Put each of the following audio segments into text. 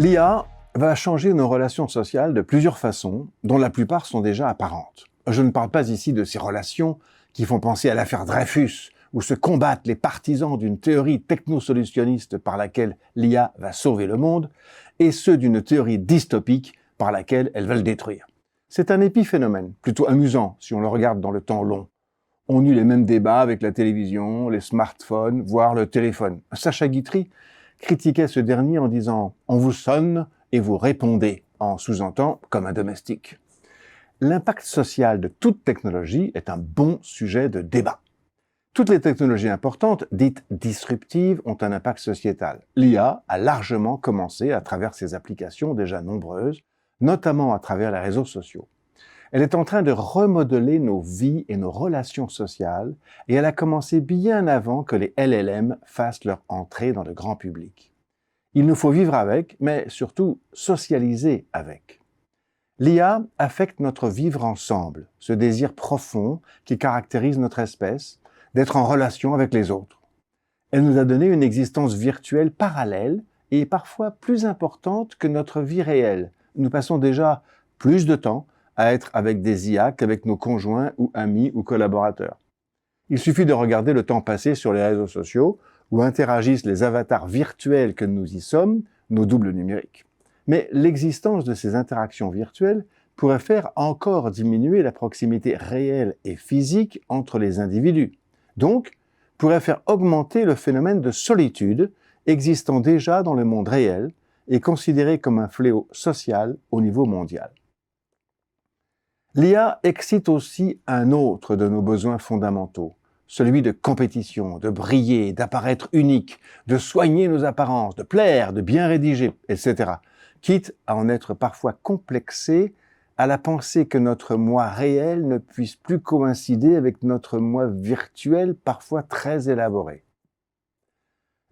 L'IA va changer nos relations sociales de plusieurs façons, dont la plupart sont déjà apparentes. Je ne parle pas ici de ces relations qui font penser à l'affaire Dreyfus, où se combattent les partisans d'une théorie technosolutionniste par laquelle l'IA va sauver le monde, et ceux d'une théorie dystopique par laquelle elle va le détruire. C'est un épiphénomène, plutôt amusant si on le regarde dans le temps long. On eut les mêmes débats avec la télévision, les smartphones, voire le téléphone. Sacha Guitry critiquait ce dernier en disant « On vous sonne et vous répondez », en sous-entend comme un domestique. L'impact social de toute technologie est un bon sujet de débat. Toutes les technologies importantes, dites disruptives, ont un impact sociétal. L'IA a largement commencé à travers ses applications déjà nombreuses, notamment à travers les réseaux sociaux. Elle est en train de remodeler nos vies et nos relations sociales, et elle a commencé bien avant que les LLM fassent leur entrée dans le grand public. Il nous faut vivre avec, mais surtout socialiser avec. L'IA affecte notre vivre ensemble, ce désir profond qui caractérise notre espèce, d'être en relation avec les autres. Elle nous a donné une existence virtuelle parallèle et parfois plus importante que notre vie réelle. Nous passons déjà plus de temps à être avec des IA qu'avec nos conjoints ou amis ou collaborateurs. Il suffit de regarder le temps passé sur les réseaux sociaux où interagissent les avatars virtuels que nous y sommes, nos doubles numériques. Mais l'existence de ces interactions virtuelles pourrait faire encore diminuer la proximité réelle et physique entre les individus. Donc, pourrait faire augmenter le phénomène de solitude existant déjà dans le monde réel et considéré comme un fléau social au niveau mondial. L'IA excite aussi un autre de nos besoins fondamentaux, celui de compétition, de briller, d'apparaître unique, de soigner nos apparences, de plaire, de bien rédiger, etc., quitte à en être parfois complexé à la pensée que notre moi réel ne puisse plus coïncider avec notre moi virtuel, parfois très élaboré.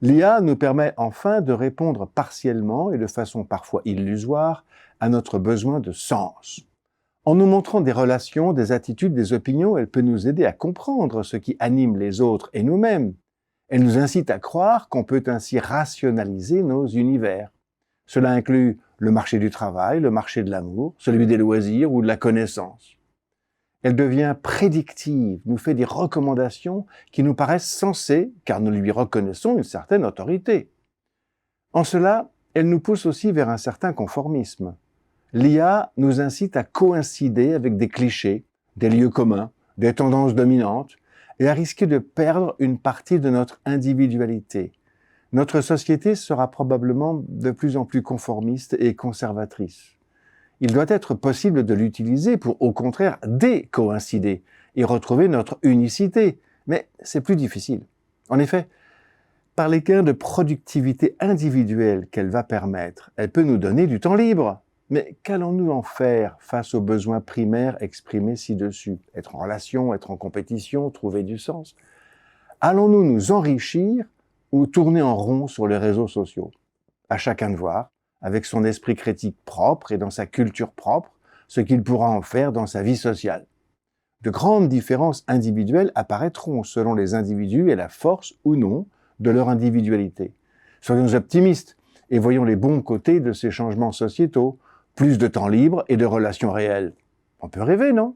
L'IA nous permet enfin de répondre partiellement et de façon parfois illusoire à notre besoin de sens. En nous montrant des relations, des attitudes, des opinions, elle peut nous aider à comprendre ce qui anime les autres et nous-mêmes. Elle nous incite à croire qu'on peut ainsi rationaliser nos univers. Cela inclut le marché du travail, le marché de l'amour, celui des loisirs ou de la connaissance. Elle devient prédictive, nous fait des recommandations qui nous paraissent sensées car nous lui reconnaissons une certaine autorité. En cela, elle nous pousse aussi vers un certain conformisme. L'IA nous incite à coïncider avec des clichés, des lieux communs, des tendances dominantes et à risquer de perdre une partie de notre individualité. Notre société sera probablement de plus en plus conformiste et conservatrice. Il doit être possible de l'utiliser pour, au contraire, décoïncider et retrouver notre unicité, mais c'est plus difficile. En effet, par les gains de productivité individuelle qu'elle va permettre, elle peut nous donner du temps libre. Mais qu'allons-nous en faire face aux besoins primaires exprimés ci-dessus? Être en relation, être en compétition, trouver du sens? Allons-nous nous enrichir ou tourner en rond sur les réseaux sociaux? À chacun de voir, avec son esprit critique propre et dans sa culture propre, ce qu'il pourra en faire dans sa vie sociale. De grandes différences individuelles apparaîtront selon les individus et la force ou non de leur individualité. Soyons optimistes et voyons les bons côtés de ces changements sociétaux, plus de temps libre et de relations réelles. On peut rêver, non ?